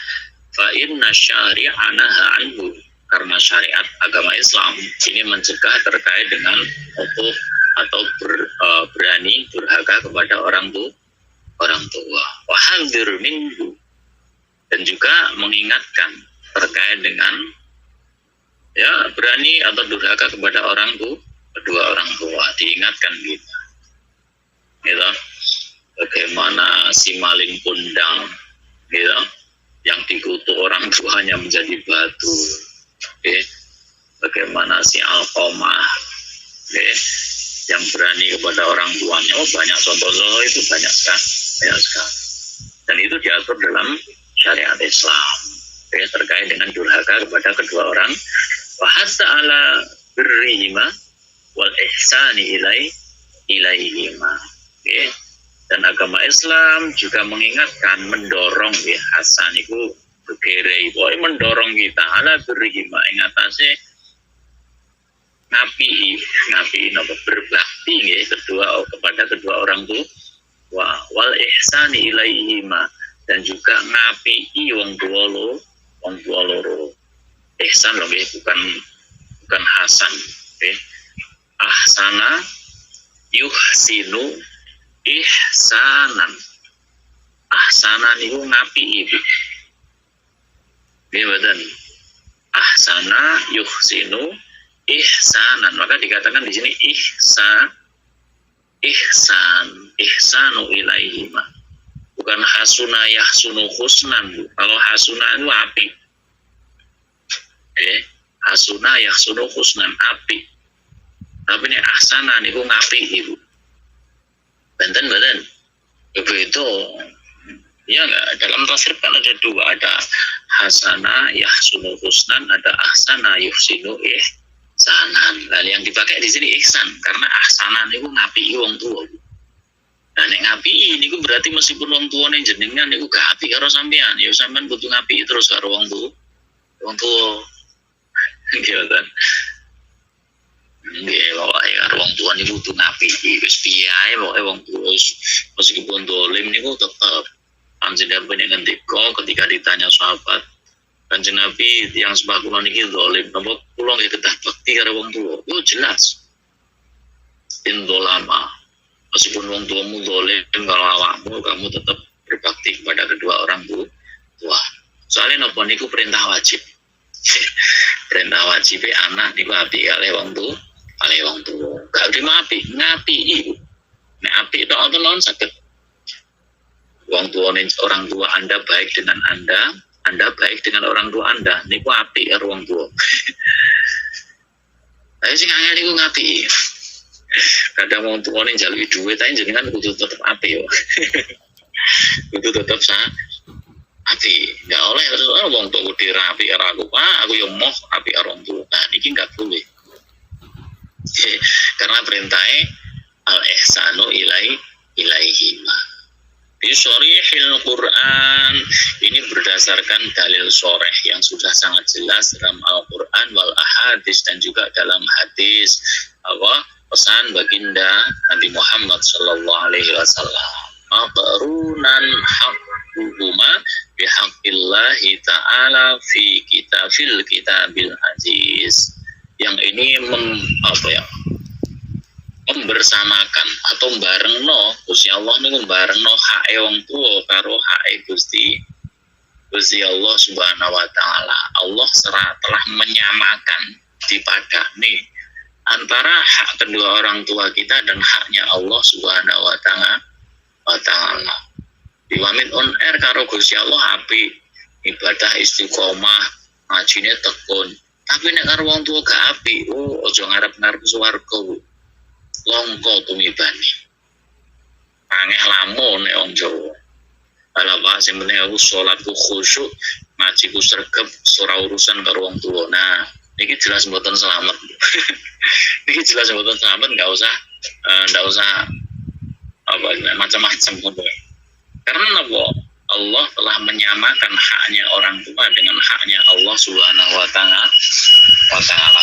Fa inna syari'a naha anhu. Karena syariat agama Islam ini mencegah terkait dengan uquq atau berani durhaka kepada orang tua. Wa hadzir minhu, dan juga mengingatkan terkait dengan berani atau durhaka kepada kedua orang tua, diingatkan gitu. Bagaimana si maling kundang, yang dikutuk orang tuanya menjadi batu. Bagaimana si Alqamah, yang berani kepada orang tuanya. Banyak contoh itu, banyak sekali. Dan itu diatur dalam syariat Islam, terkait dengan durhaka kepada kedua orang. Wa hatta ala birrihima wal ihsani ilaihima. Dan agama Islam juga mengingatkan, mendorong, hasan itu berkere, mendorong kita ala birrihima, ingatase ngapi berbakti kepada kedua orang tua, wal ihsani ilaihima, dan juga ngapi wong tua loro. Ihsan loh, bukan hasan. Ahsana yuhsinu ihsanan. Ahsana niku ngapi ibu. Betul. Ahsana yuhsinu ihsanan, maka dikatakan di sini ihsanu ilaihima, bukan hasuna yahsunu husnan. Kalau hasuna itu api, hasuna yahsunu husnan api, tapi ini ahsana niku ngapi ibu. Benten begitu ya enggak? Dalam tafsir kan ada dua, ada hasana yahsunu husnan, ada ahsana yuhsinu ihsanan. Lalu yang dipakai di sini ihsan karena ahsana niku ngapi wong tua. Nah nek ngapi niku berarti meskipun wong tuane jenengan niku gak api karo sampean, ya sampean butuh ngapi terus karo wong tua. Gitu kan. Nggih, pokoke karo wong tua niku butuh ngapi. Wis piye ae pokoke wong tua meskipun dolim niku tetep Kanjeng Nabi ketika ditanya sahabat, Kanjeng Nabi yang sebab kula niki dolim, napa kula nggih kedah bakti karo wong tua? Itu jelas. Indolama. Meskipun wong tuamu dolim kalau awakmu, kamu tetap berbakti kepada kedua orang tua. Soalnya napa niku perintah wajib. Perintah wajib anak niku api kali wong tua. Gak terima ngapi ibu. Nek api tok wonten non saged. Wong tua orang tua Anda baik dengan Anda baik dengan orang tua Anda. Niku api karo wong tua. Ayo sing angel niku ngapi. Kadang wong tua ning njaluki dhuwit ae jenengan kudu tetep api yo. Kudu tetep api. Enggak oleh terus wong tua kudu rapi karo aku. Aku yo moh api karo wong tua. Nah niki enggak boleh. Karena perintahnya al-ihsanu ilaihima. Di syarihil Quran ini berdasarkan dalil syarih yang sudah sangat jelas dalam Al-Quran wal ahadis dan juga dalam hadis pesan baginda Nabi Muhammad sallallahu alaihi wasallam. Maqrunan haqquhuma bihaqqillahi ta'ala fi kitabil aziz. Yang ini membersamakan atau barengno Gusti Allah niku barengno hake wong tuwa karo hake Gusti Allah Subhanahu wa taala. Allah telah menyamakan dipadani antara hak kedua orang tua kita dan haknya Allah Subhanahu wa taala. Diwamin on air karo Gusti Allah api, ibadah istiqomah, ngajine tekun. Tapi nek karo wong tuwa gak api, aja ngarep-ngarep swarga. Longko tumibane. Angeh lamun nek wong Jawa. Ala wae sing penting aku salatku khusyuk, ngajiku sregep, ora urusan karo wong tuwa. Nah, niki jelas mboten selamat. Niki jelas mboten selamat, enggak usah macam-macam ngono. Karena napa? Allah telah menyamakan haknya orang tua dengan haknya Allah Subhanahu wa taala.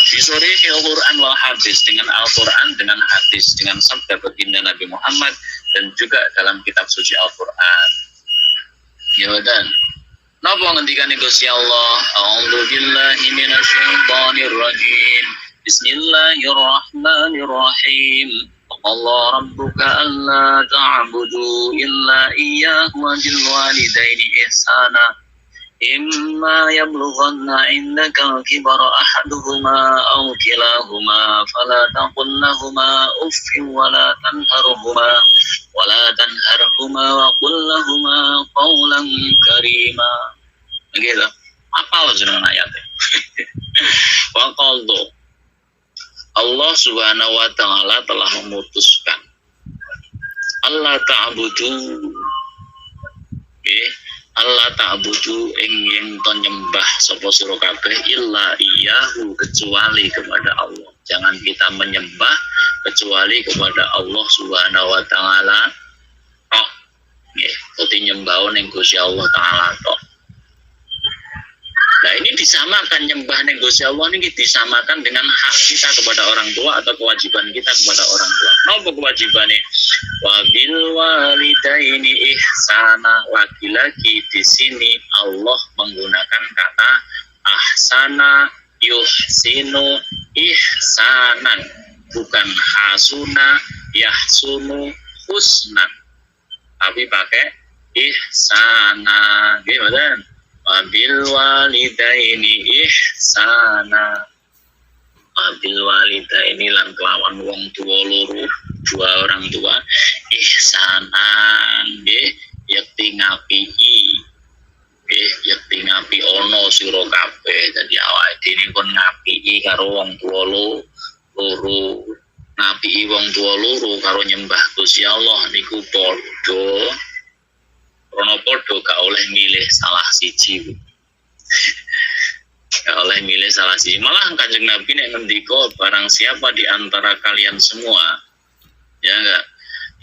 Fi sharihil Quran wal hadis, dengan Al-Quran, dengan hadis, dengan sabda baginda Nabi Muhammad dan juga dalam kitab suci Al-Quran. Ya dan napa ngendikane Gusti Allah? A'udzu billahi minasyaitonir rajim. Bismillahirrahmanirrahim. Allah rabbuka alla ta'budu illa iyyahu wa bil walidaini ihsana. Imma yablughanna indaka al-kibara ahaduhuma aw kilahuma fala taqul lahumā uffin wa la tanharhumā wa qul lahumā qawlan karīmā. Begitu. Apa jenengan ayatnya? Wa qala Allah Subhanahu wa taala telah memutuskan Allah ta'budu Allah ta'budu ing to nyembah sapa sira kabeh illa iyyahu kecuali kepada Allah. Jangan kita menyembah kecuali kepada Allah Subhanahu wa taala. Tok nggih, dadi nyembah ning Gusti Allah taala tok. Nah ini disamakan nyembah ning Gusti Allah niki disamakan dengan hak kita kepada orang tua atau kewajiban kita kepada orang tua. Napa kewajibane? Wabil walidaini ihsana. Lagi-lagi di sini Allah menggunakan kata ahsana yuhsinu ihsanan, bukan hasuna yahsunu husnan, tapi pakai ihsana. Gimana? Wabil walidaini ihsana. bil walidaini lan kelawan wong tua loro, dua orang tua, ihsanan nggih yakti ngapii yakti ngapi ono sira kabeh. Dadi awake dhewe kon ngapii karo wong tua loro, ngapii wong tua loro karo nyembah Gusti Allah niku padha krana padha gak oleh milih salah siji. Gak oleh milih salah siji. Malah Kanjeng Nabi nek ngendika barang siapa di antara kalian semua ya enggak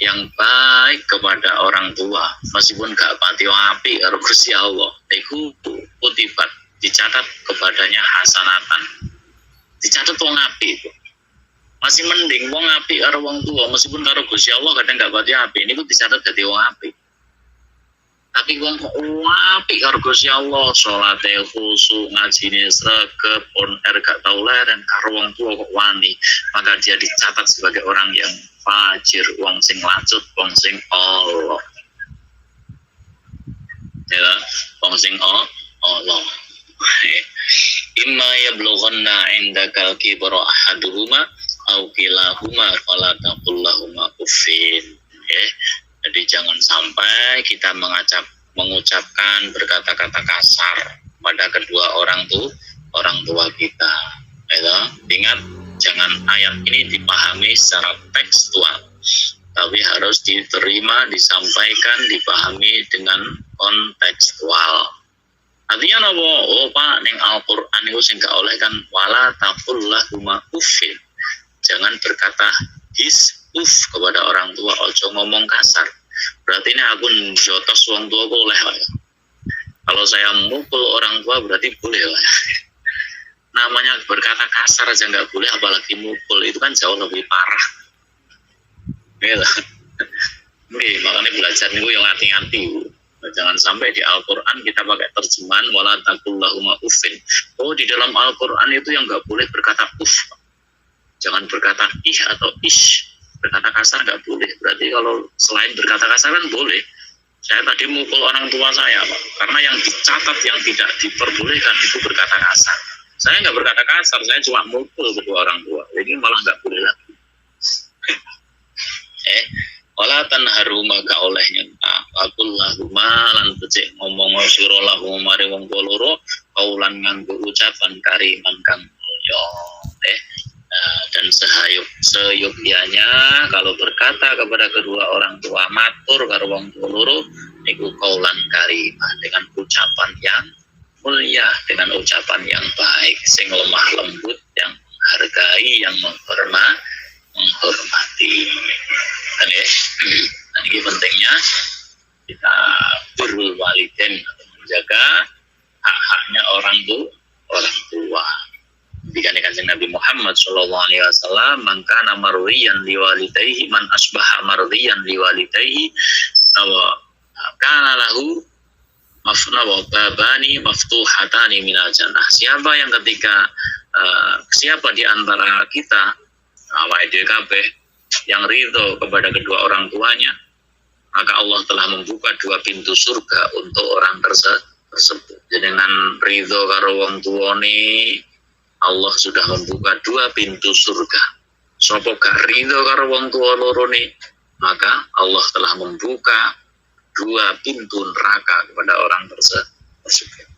yang baik kepada orang tua meskipun gak pati apik karo Gusti Allah iku kutibat dicatat kepadanya hasanatan, dicatat wong apik. Masih mending wong apik karo wong tua meskipun karo Gusti Allah kadang gak pati apik niku dicatat dadi wong apik. Tapi wong kok apik karo Gusti Allah, salate khusyuk, ngajine sregep, on gak tau leren karo wong tua kok wani, maka dia dicatat sebagai orang yang fajir, wong sing lancut, wong sing Allah. Ya, wong sing Allah. Imma yablughanna indakal kibra ahaduhuma aw kilahuma fala taqul lahumu uffin. Jadi jangan sampai kita mengucapkan berkata-kata kasar pada kedua orang tua kita. Ya, ingat jangan ayat ini dipahami secara tekstual, tapi harus diterima, disampaikan, dipahami dengan kontekstual. Artinya apa? Oh Pak, ning Al-Qur'an itu sing gak oleh kan wala taqul lahuma uffin. Jangan berkata uf kepada orang tua, ojo ngomong kasar. Berarti ini aku jotos wong tua boleh ya. Kalau saya mukul orang tua berarti boleh ya. Namanya berkata kasar aja nggak boleh, apalagi mukul, itu kan jauh lebih parah. Nih, makanya belajar nih yang hati-hati. Jangan sampai di Al-Quran kita pakai terjemahan wala taqul lahuma uffin. Oh, di dalam Al-Quran itu yang nggak boleh berkata uf. Jangan berkata ih atau ish. Berkata kasar nggak boleh. Berarti kalau selain berkata kasar kan boleh. Saya tadi mukul orang tua saya, Pak. Karena yang dicatat yang tidak diperbolehkan itu berkata kasar. Saya nggak berkata kasar, saya cuma mukul kedua orang tua. Jadi malah nggak boleh lagi. Wala tanharuma ka oleh nyentah. Aqul lahuma lan becik ngomong sira lahum mari wong tua loro kaulan nganggo ucapan kariman kang mulya. Dan seyogyanya kalau berkata kepada kedua orang tua matur karo wong tua loro niku kaulan karimah dengan ucapan yang mulia, dengan ucapan yang baik, sing lemah lembut, yang menghargai, yang menghormati. Dan ini pentingnya kita birrul walidain, menjaga hak-haknya orang tua. Dikatakan Kanjeng Nabi Muhammad sallallahu alaihi wasallam, "Man kana mardiyan liwalidayhi, man asbaha mardiyan liwalidayhi, kana lahu babani maftuhatani minal jannah." Siapa yang siapa di antara kita awake dhewe kabeh yang ridho kepada kedua orang tuanya, maka Allah telah membuka dua pintu surga untuk orang tersebut. Jadi dengan ridho karo wong tuane Allah sudah membuka dua pintu surga. Sapa gak ridho karo wong tua loro ne, maka Allah telah membuka dua pintu neraka kepada orang tersebut.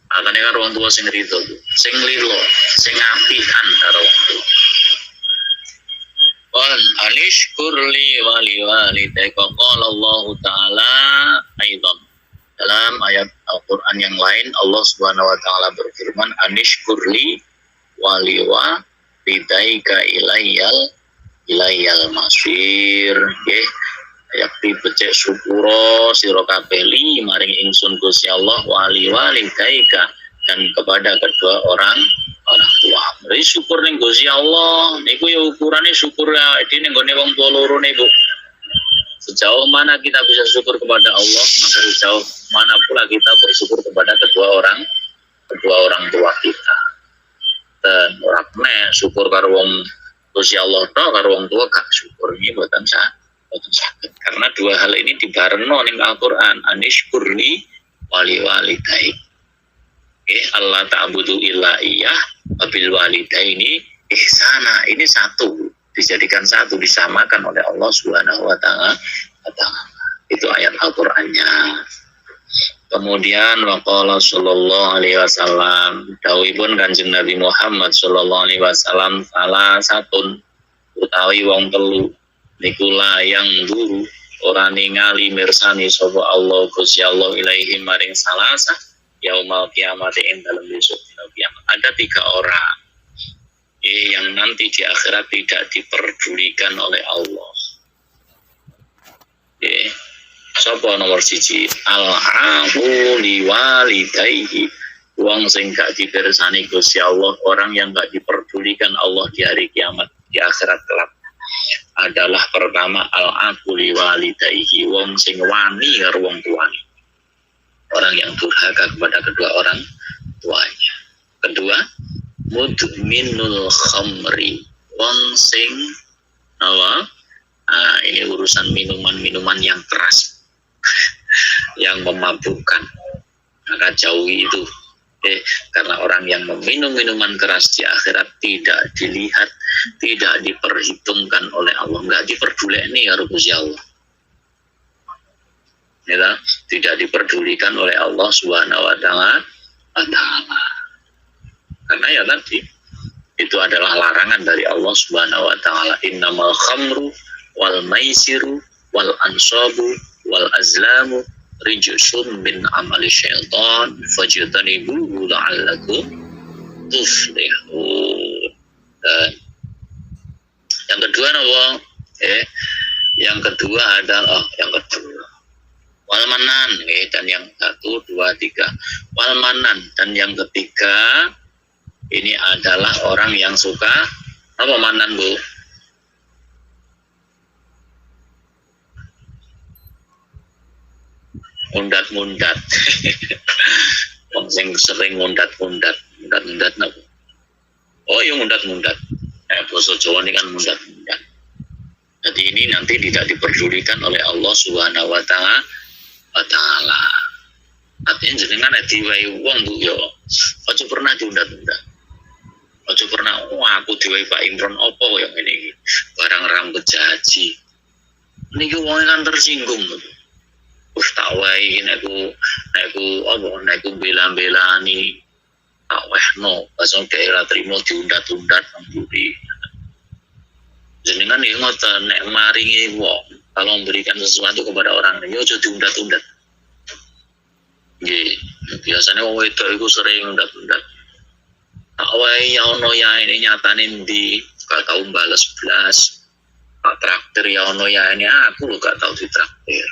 Makanya karo wong tua sing ridho, sing lilo, sing apian karo wong tua. Wal anishkur li waliwalidayka qala Allah taala aidan. Dalam ayat Al-Qur'an yang lain Allah Subhanahu wa taala berfirman anishkur li waliwa lidaika ilayyal masir. Nggih, yakti becik syukura sira kabeh li maring ingsun Gusti Allah waliwa lidaika dan kepada kedua orang tua. Mari syukur ning Gusti Allah niku ya ukurane syukur dene nggone wong tua loro niku. Sejauh mana kita bisa syukur kepada Allah, maka sejauh mana pula kita bersyukur kepada kedua orang tua kita. Dan orang syukur karo wong Gusti Allah tok karo wong tua gak syukur iki mboten saged. Karena dua hal ini dibarengno ning Al-Qur'an, anishkurni waliwalidayk. Allah ta'budu illa iyyah wa bil walidaini ihsana, ini satu, dijadikan satu, disamakan oleh Allah Subhanahu wa taala. Itu ayat Al-Qur'annya. Kemudian waqala sallallahu alaihi wasallam, dawuhipun Kanjeng Nabi Muhammad sallallahu alaihi wasallam, salah satun utawi wong telu niku layang guru ora ningali mirsani sapa Allah Gusti Allah ilaihi maring salasa yaumal kiamat ing dalem besok dina kiamat. Ada 3 orang yang nanti di akhirat tidak diperdulikan oleh Allah. Sapa nomor 1? Al-aqu liwalidayhi, wong sing gak dipirsani Gusti Allah, orang yang gak diperdulikan Allah di hari kiamat, di akhirat kelak. Adalah pertama al-aqu liwalidayhi, wong sing wani karo wong tuane. Orang yang durhaka kepada kedua orang tuanya. Kedua, mudminul khamri, wong sing apa? Ini urusan minuman-minuman yang keras, yang memabukkan, maka jauhi itu. Karena orang yang meminum minuman keras di akhirat tidak dilihat, tidak diperhitungkan oleh Allah, nggak diperduleni ya Gusti Allah. Ya, tidak diperdulikan oleh Allah Subhanahu wa taala. Karena ya tadi itu adalah larangan dari Allah Subhanahu wa taala. Innamal khamru wal maisiru wal ansabu wal azlamu rijsun min amali syaitan fajtanibuhu la'allakum tuflihun. Dan yang kedua apa? Yang kedua adalah walmanan, dan yang 1, 2, 3 walmanan, dan yang ketiga ini adalah orang yang suka apa manan, Bu? Mundat-mundat. Wong sing sering mundat-mundat napa? Oh, iya mundat-mundat. Basa Jawa ini kan mundat-mundat. Jadi ini nanti tidak diperdulikan oleh Allah Subhanahu wa taala. Artinya jenengan diwai wong Bu yo, aja pernah diundat-undat. Aja pernah aku diwai Pak Imron opo koyo ngene iki. Barang rambut jaji. Niki wong kan tersinggung. Tak wae aku bela-belani tak wehno pasang daerah terima diundat-undat nang buri. Jenengan iki ngoten nek maringi wong kalau memberikan sesuatu kepada orang yo aja diundat-undat. Nggih, biasanya wong wedok iku sering undat-undat. Tak wae ya ono ya ini nyatane ndi gak tau bales blas. Tak traktir ya ono ya ini aku lho gak tau ditraktir.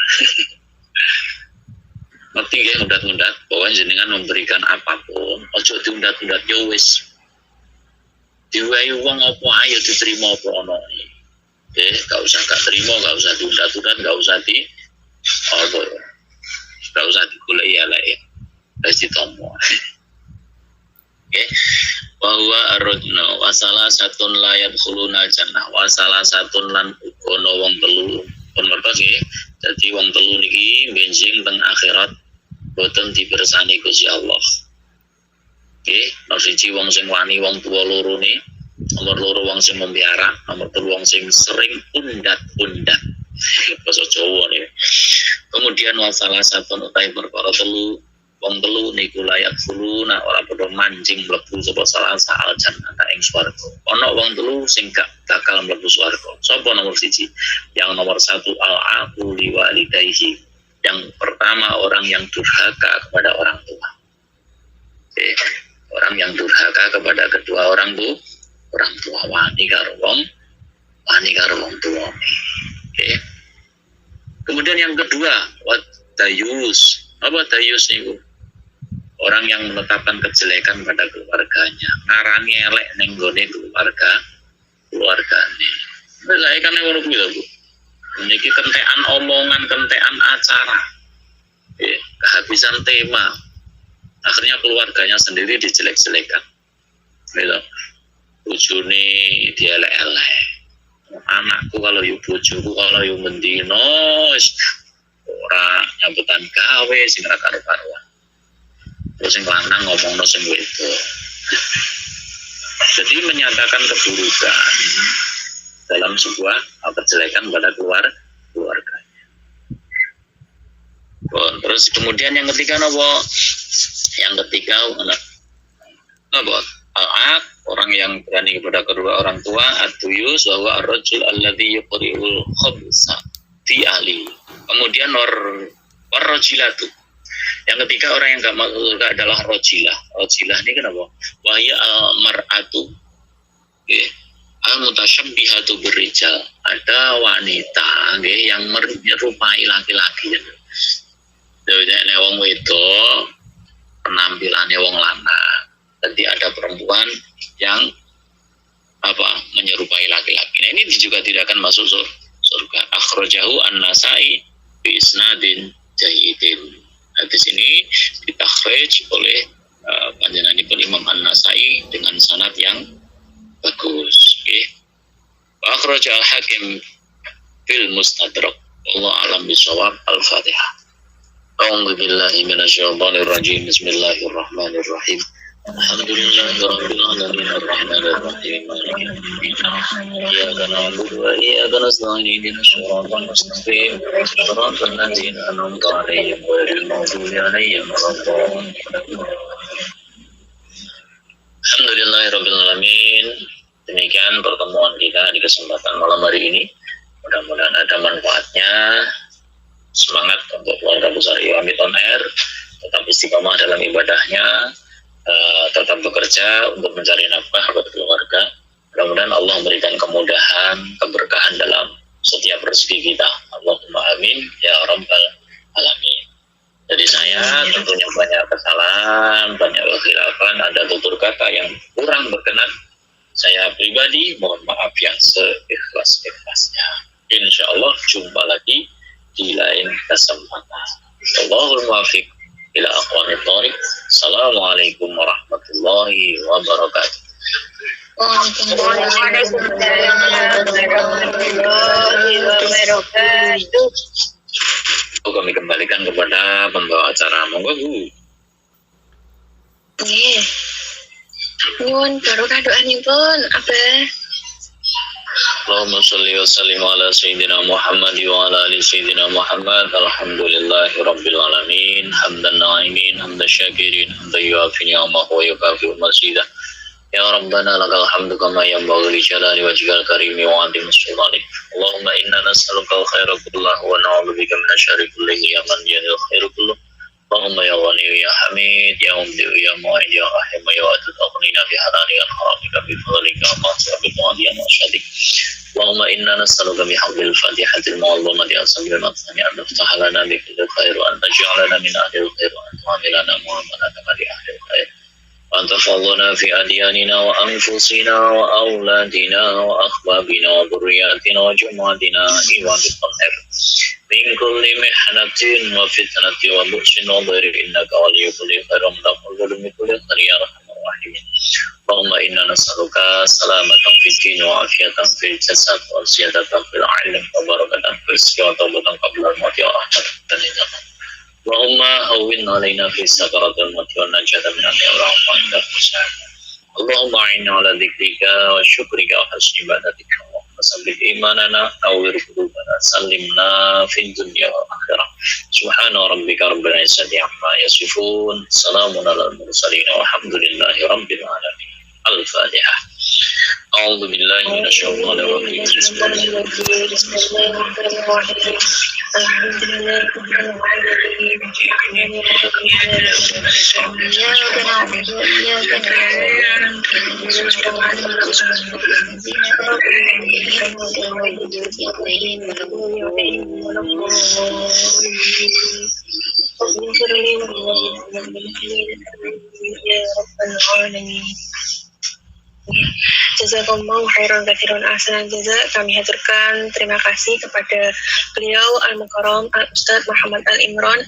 Ngerti ya undat-undat, bahwa jenengan memberikan apapun, ojo diundat-undat yo wis. Diwai wong apa ayo diterima apa ono. Gak usah gak terima, gak usah diundat-undat, gak usah gak usah digoleki eleke. Wis ditompo. Bahwa arudna wasalah satun layat khuluna jannah wasalah satun lan ugono wong telu pemertos nggih. Jadi wong telu niki benjing teng akhirat boten dipirsani Gusti Allah. Nggih, nomor 1 wong sing wani wong tuwa loro ne, nomor 2 wong sing membiara, nomor 3 wong sing sering undat-undat. Basa Jawa ne. Kemudian wasalah satun utai perkara telu wong telu niku layak fuluna ora padha mancing mlebu sapa salah sal jannah ing swarga. Ana wong telu sing gak bakal mlebu swarga. Sapa nomor 1? Yang nomor 1 al-aqu liwalidayhi. Yang pertama orang yang durhaka kepada orang tua. Orang yang durhaka kepada kedua orang tua wani karo wong tua. Kemudian yang kedua dayus. Apa dayus niku? Orang yang menetapkan kejelekan pada keluarganya, ngarani elek ning gone keluargane. Lah kan ngono kuwi lho, Bu. Niki kentekan omongan, kentekan acara. Kehabisan tema. Akhirnya keluarganya sendiri dijelek-jelekan. Lho. Bojone dielek-elek. Anakku kalau yo bojoku kalau yo mendino ora nyambutan gawe sing ora karo-karuan. Terus sing lanang ngomongno sing wedok. Jadi menyatakan keburukan dalam sebuah kejelekan pada keluarga. Terus kemudian yang ketiga apa? Yang ketiga apa? Al-aq, orang yang berani kepada kedua orang tua, at-tuyus wa huwa ar-rajul alladhi yuqri'ul khabsa fi ahli. Kemudian war-rajilatu. Yang ketiga orang yang enggak masuk surga adalah rajilah. Rajilah ini kenapa? Wa hiya al-mar'atu. Al-mutasyabbihatu birrijal. Ada wanita yang menyerupai laki-laki. Dene wong wedok penampilannya wong lanang. Jadi ada perempuan yang menyerupai laki-laki. Nah, ini juga tidak akan masuk surga. Akhrajahu an-Nasa'i bi isnadin jayyidin. Hadis ini ditakhrij oleh panjenenganipun Imam An-Nasa'i dengan sanad yang bagus. Wa akhraja al-Hakim fil Mustadrak. Wallahu a'lam bishawab. Al-Fatihah. A'udzu billahi minasyaitonir rajim. Bismillahirrahmanirrahim. Alhamdulillahirabbil alamin arrahmanir rahim maliki yaumiddin iyyaka na'budu wa iyyaka nasta'in ihdinas siratal mustaqim siratal ladzina an'amta 'alaihim ghairil maghdubi 'alaihim waladdallin. Alhamdulillahirabbil alamin. Demikian pertemuan kita di kesempatan malam hari ini. Mudah-mudahan ada manfaatnya. Semangat untuk keluarga besar Iwamit On Air, tetap istiqomah dalam ibadahnya, tetap bekerja untuk mencari nafkah buat keluarga. Mudah-mudahan Allah memberikan kemudahan, keberkahan dalam setiap rezeki kita. Allahumma amin ya rabbal alamin. Jadi saya tentunya banyak kesalahan, banyak kekhilafan, ada tutur kata yang kurang berkenan. Saya pribadi mohon maaf yang seikhlas-ikhlasnya. Insya Allah jumpa lagi di lain kesempatan. Allahul muwaffiq ila aqwamit thoriq. Assalamualaikum warahmatullahi wabarakatuh. Waalaikumsalam warahmatullahi wabarakatuh. Kami kembalikan kepada pembawa acara. Monggo Bu. Nggih. Nyuwun barokah doanipun, Abah. Allahumma sholli wa sallim ala sayyidina Muhammad wa ala ali sayyidina Muhammad. Alhamdulillahi rabbil alamin. Hamdan na'imin, hamdan syakirin, hamdan yuafi ni'amahu wa yukafi'u mazidah. Ya Rabbana lakal hamdu kama yanbaghi li jalali wajhikal karimi wa 'azimi sultanik. Allahumma inna nas'aluka al-khaira kullahu wa na'udzu bika min syarri kullihi ya man yadil khairu kulluh. Allahumma ya Ghani ya Hamid ya Mubdi ya Mu'id ya Rahim ya Wadud aghnina bi halalika haramika bi fadlika wa bi mu'adiyan wa syadik. Allahumma inna nas'aluka bi haqqil fatihatil mu'azzamati asma'i al-matsani an taftah lana bi kulli khair wa an taj'alana min ahli al-khair wa an tu'amilana mu'amalatan li ahli al-khair. وأن تفضلنا في أدياننا وأنفسنا وأولادنا وأحبابنا وذرياتنا وجماعتنا إيوان الطاهر من كل محنة وفتنة وبؤس وضير إنك ولي كل خير ومتقبل من كل خير يا أرحم الراحمين. اللهم إنا نسألك سلامة في الدين وعافية في الجسد وزيادة في العلم وبركة في الرزق وتوبة قبل الموت ورحمة للجنة. اللهم هون علينا في سكرات الموت والنجاة من النار وعند الحساب. اللهم أعنا على ذكرك وشكرك وحسن عبادتك. اللهم ثبت إيماننا نور قلوبنا سلمنا في الدنيا والآخرة. سبحان ربك رب العزة عما يصفون. سلام على المرسلين والحمد لله رب العالمين. الفاتحة. أعوذ بالله من الشيطان الرجيم. بسم الله الرحمن الرحيم. الحمد لله رب العالمين. إياك نعبد وإياك نستعين. Jazakumullah khairan katsiran ahsanal jaza. Kami haturkan terima kasih kepada beliau Al-Mukarram Al-Ustadz Muhammad Al-Imron.